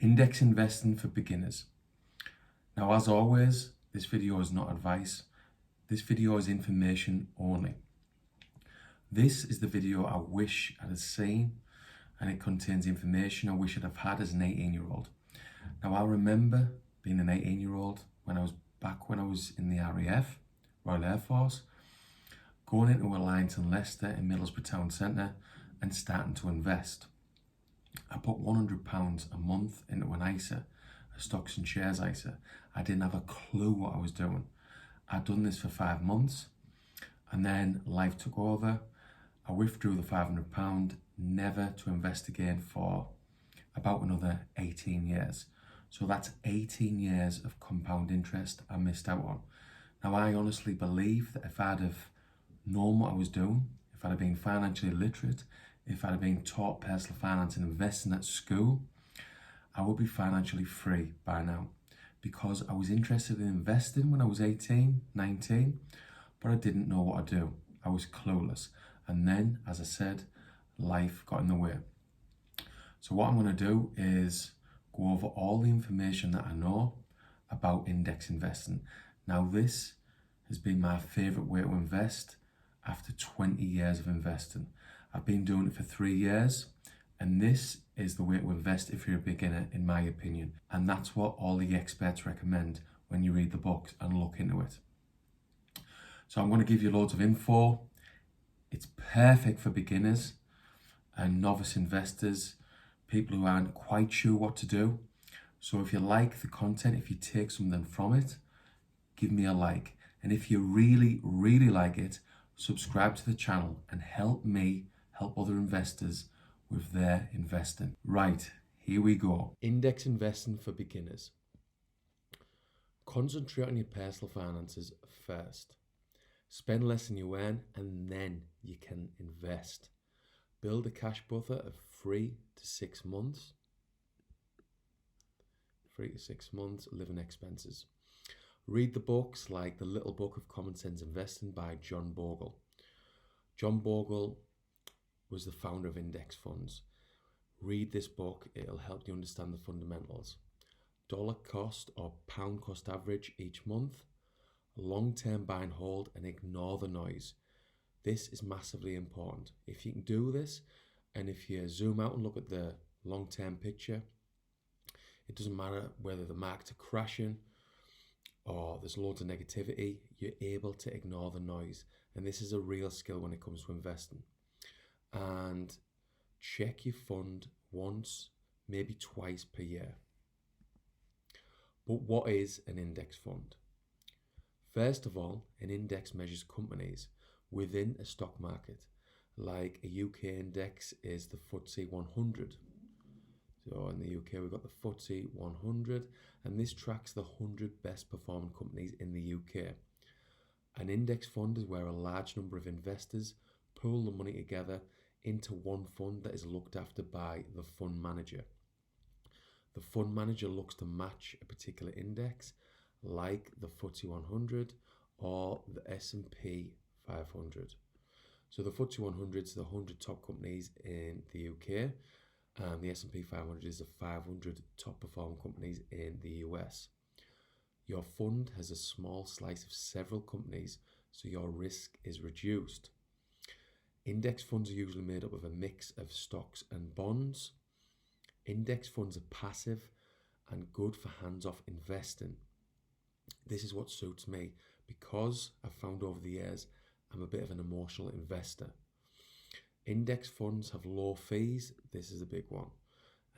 Index investing for beginners. Now, as always, this video is not advice. This video is information only. This is the video I wish I'd have seen, and it contains information I wish I'd have had as an 18-year-old. Now, I remember being an 18-year-old when I was in the RAF, Royal Air Force, going into Alliance and Leicester in Middlesbrough Town Centre and starting to invest. I put £100 a month into an ISA, a stocks and shares ISA. I didn't have a clue what I was doing. I'd done this for 5 months and then life took over. I withdrew the £500, never to invest again for about another 18 years. So that's 18 years of compound interest I missed out on. Now, I honestly believe that if I'd have known what I was doing, if I'd have been financially literate, if I'd have been taught personal finance and investing at school, I would be financially free by now, because I was interested in investing when I was 18, 19, but I didn't know what to do. I was clueless. And then, as I said, life got in the way. So what I'm going to do is go over all the information that I know about index investing. Now, this has been my favorite way to invest after 20 years of investing. I've been doing it for 3 years, and this is the way to invest if you're a beginner, in my opinion. And that's what all the experts recommend when you read the books and look into it. So I'm going to give you loads of info. It's perfect for beginners and novice investors, people who aren't quite sure what to do. So if you like the content, if you take something from it, give me a like. And if you really, really like it, subscribe to the channel and help me help other investors with their investing. Right, here we go. Index investing for beginners. Concentrate on your personal finances first. Spend less than you earn, and then you can invest. Build a cash buffer of 3 to 6 months. 3 to 6 months living expenses. Read the books like The Little Book of Common Sense Investing by John Bogle. John Bogle was the founder of index funds. Read this book, it'll help you understand the fundamentals. Dollar cost or pound cost average each month. Long-term buy and hold, and ignore the noise. This is massively important. If you can do this, and if you zoom out and look at the long-term picture, it doesn't matter whether the markets are crashing or there's loads of negativity, you're able to ignore the noise. And this is a real skill when it comes to investing. And check your fund once, maybe twice per year. But what is an index fund? First of all, an index measures companies within a stock market. Like a UK index is the FTSE 100. So in the UK, we've got the FTSE 100, and this tracks the 100 best performing companies in the UK. An index fund is where a large number of investors pool the money together into one fund that is looked after by the fund manager. The fund manager looks to match a particular index, like the FTSE 100 or the S&P 500. So the FTSE 100 is the 100 top companies in the UK, and the S&P 500 is the 500 top performing companies in the US. Your fund has a small slice of several companies, so your risk is reduced. Index funds are usually made up of a mix of stocks and bonds. Index funds are passive and good for hands-off investing. This is what suits me, because I've found over the years I'm a bit of an emotional investor. Index funds have low fees. This is a big one.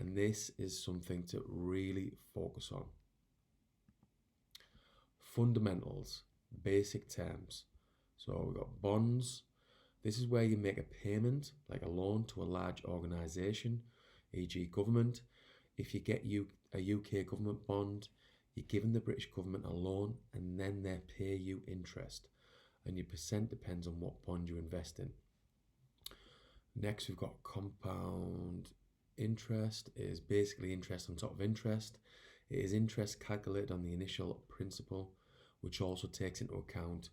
And this is something to really focus on. Fundamentals, basic terms. So we've got bonds. This is where you make a payment, like a loan, to a large organisation, e.g. government. If you get a UK government bond, you're giving the British government a loan, and then they pay you interest. And your percent depends on what bond you invest in. Next, we've got compound interest. It is basically interest on top of interest. It is interest calculated on the initial principal, which also takes into account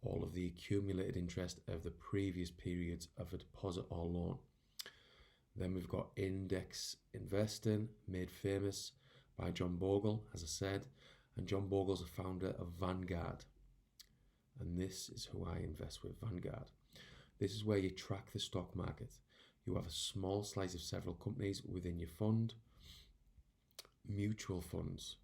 all of the accumulated interest of the previous periods of a deposit or loan. Then we've got index investing, made famous by John Bogle, as I said. And John Bogle's a founder of Vanguard. And this is who I invest with, Vanguard. This is where you track the stock market. You have a small slice of several companies within your fund. Mutual funds.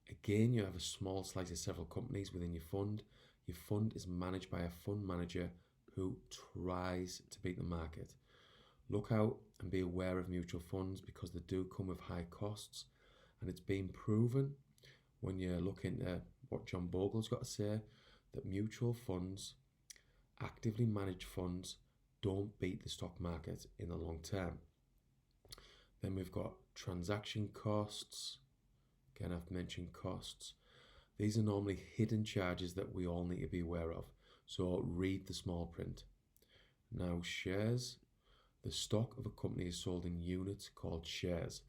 Again, you have a small slice of several companies within your fund. Your fund is managed by a fund manager who tries to beat the market. Look out and be aware of mutual funds because they do come with high costs, and it's been proven when you're looking at what John Bogle's got to say that mutual funds, actively managed funds, don't beat the stock market in the long term. Then we've got transaction costs. Again, I've mentioned costs. These are normally hidden charges that we all need to be aware of. So read the small print. Now, shares. The stock of a company is sold in units called shares.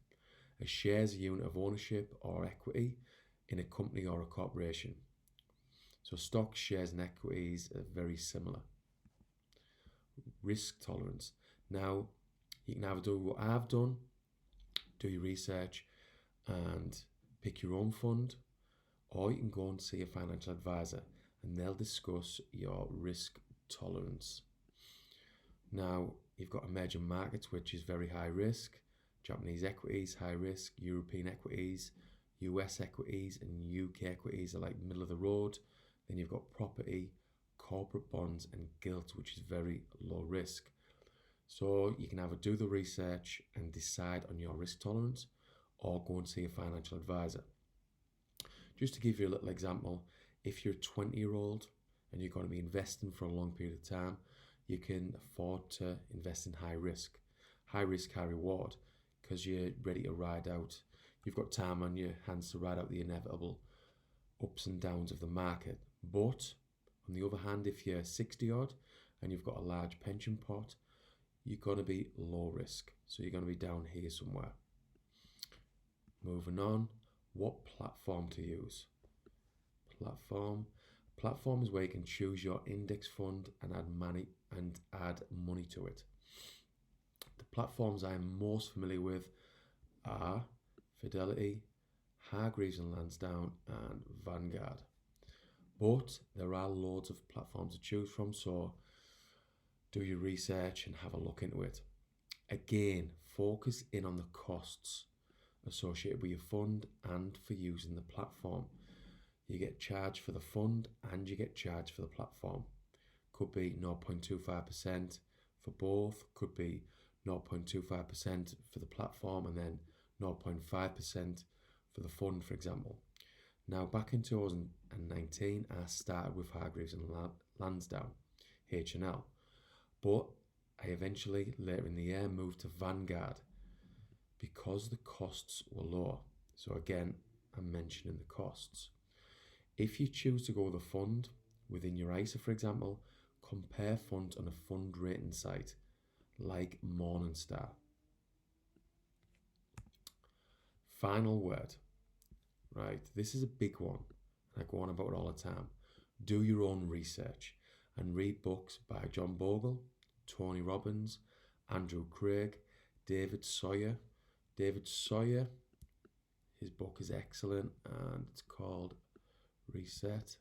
A share is a unit of ownership or equity in a company or a corporation. So stocks, shares, and equities are very similar. Risk tolerance. Now, you can either do what I've done, do your research and pick your own fund, or you can go and see a financial advisor and they'll discuss your risk tolerance. Now, you've got emerging markets, which is very high risk. Japanese equities, high risk. European equities, US equities, and UK equities are like middle of the road. Then you've got property, corporate bonds, and gilt, which is very low risk. So you can either do the research and decide on your risk tolerance, or go and see a financial advisor. Just to give you a little example, if you're a 20-year-old and you're going to be investing for a long period of time, you can afford to invest in high risk. High risk, high reward, because you're ready to ride out. You've got time on your hands to ride out the inevitable ups and downs of the market. But on the other hand, if you're 60 odd and you've got a large pension pot, you're going to be low risk. So you're going to be down here somewhere. Moving on, what platform to use? Platform is where you can choose your index fund and add money to it. The platforms I am most familiar with are Fidelity, Hargreaves and Lansdowne, and Vanguard. But there are loads of platforms to choose from, so do your research and have a look into it. Again, focus in on the costs associated with your fund and for using the platform. You get charged for the fund and you get charged for the platform. Could be 0.25% for both, could be 0.25% for the platform and then 0.5% for the fund, for example. Now, back in 2019, I started with Hargreaves and Lansdowne, H&L, but I eventually, later in the year, moved to Vanguard because the costs were lower. So again, I'm mentioning the costs. If you choose to go with a fund within your ISA, for example, compare funds on a fund rating site like Morningstar. Final word, right? This is a big one. I go on about it all the time. Do your own research and read books by John Bogle, Tony Robbins, Andrew Craig, David Sawyer. David Sawyer, his book is excellent and it's called Reset.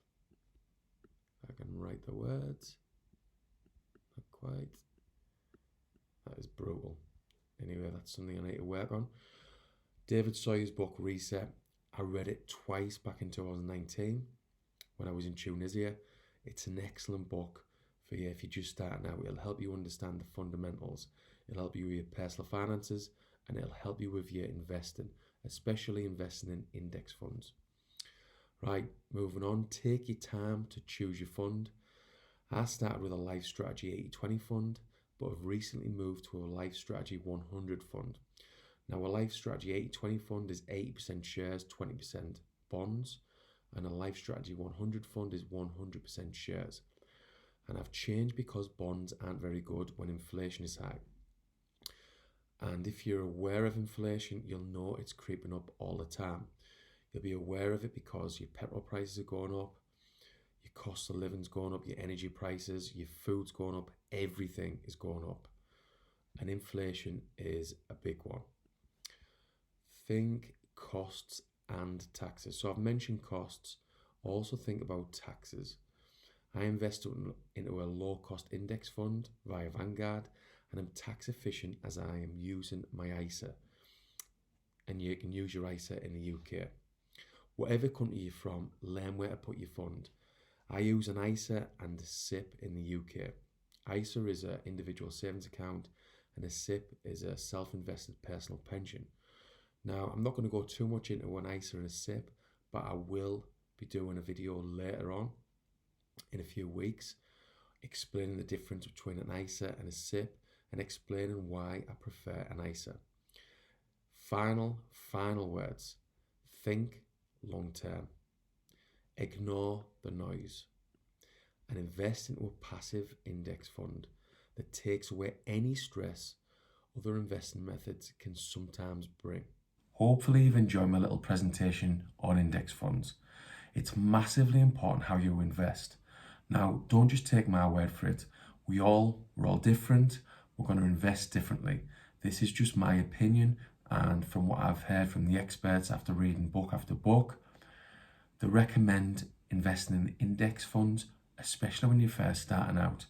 If I can write the words. Not quite. That is brutal. Anyway, that's something I need to work on. David Sawyer's book, Reset. I read it twice back in 2019 when I was in Tunisia. It's an excellent book for you if you're just starting out. It'll help you understand the fundamentals. It'll help you with your personal finances and it'll help you with your investing, especially investing in index funds. Right, moving on. Take your time to choose your fund. I started with a Life Strategy 80-20 fund, but have recently moved to a Life Strategy 100 fund. Now, a Life Strategy 80-20 fund is 80% shares, 20% bonds, and a Life Strategy 100 fund is 100% shares. And I've changed because bonds aren't very good when inflation is high. And if you're aware of inflation, you'll know it's creeping up all the time. You'll be aware of it because your petrol prices are going up, your cost of living's going up, your energy prices, your food's going up, everything is going up. and inflation is a big one. Think costs and taxes. So I've mentioned costs. Also think about taxes. I invest into a low-cost index fund via Vanguard, and I'm tax efficient as I am using my ISA. And you can use your ISA in the UK. Whatever country you're from, learn where to put your fund. I use an ISA and a SIP in the UK. ISA is an individual savings account, and a SIP is a self-invested personal pension. Now, I'm not going to go too much into an ISA and a SIP, but I will be doing a video later on in a few weeks explaining the difference between an ISA and a SIP and explaining why I prefer an ISA. Final words. Think long term. Ignore the noise and invest into a passive index fund that takes away any stress other investing methods can sometimes bring. Hopefully you've enjoyed my little presentation on index funds. It's massively important how you invest. Now, don't just take my word for it. We're all different. We're going to invest differently. This is just my opinion, and from what I've heard from the experts after reading book after book, they recommend investing in index funds, especially when you're first starting out.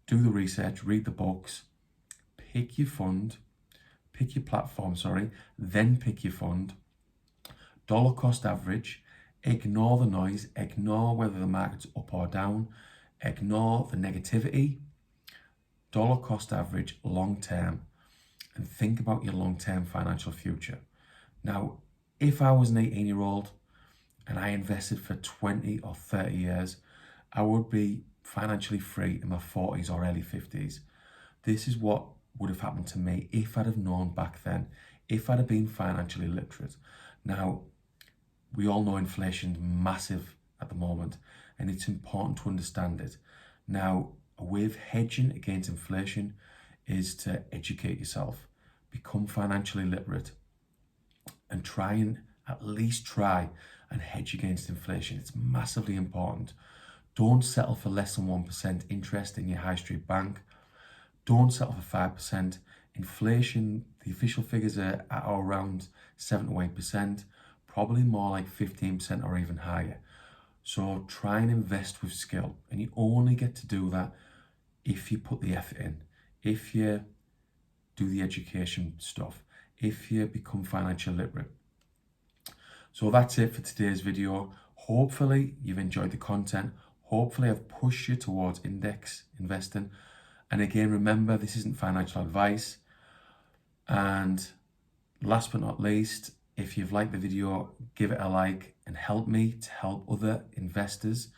Do the research, read the books, pick your platform, then pick your fund. Dollar cost average, ignore the noise, ignore whether the market's up or down, ignore the negativity. Dollar cost average long term, and think about your long term financial future. Now, if I was an 18-year-old and I invested for 20 or 30 years, I would be financially free in my 40s or early 50s. This is what would have happened to me if I'd have known back then, if I'd have been financially literate. Now, we all know inflation's massive at the moment, and it's important to understand it. Now, a way of hedging against inflation is to educate yourself, become financially literate, and at least try and hedge against inflation. It's massively important. Don't settle for less than 1% interest in your high street bank. Don't settle for 5%. Inflation, the official figures are at around 7 to 8%, probably more like 15% or even higher. So try and invest with skill, and you only get to do that if you put the effort in, if you do the education stuff, if you become financially literate. So that's it for today's video. Hopefully you've enjoyed the content. Hopefully I've pushed you towards index investing. And again, remember, this isn't financial advice. And last but not least, if you've liked the video, give it a like and help me to help other investors,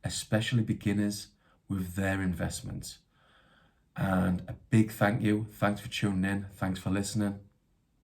especially beginners, with their investments. And a big thank you. Thanks for tuning in. Thanks for listening.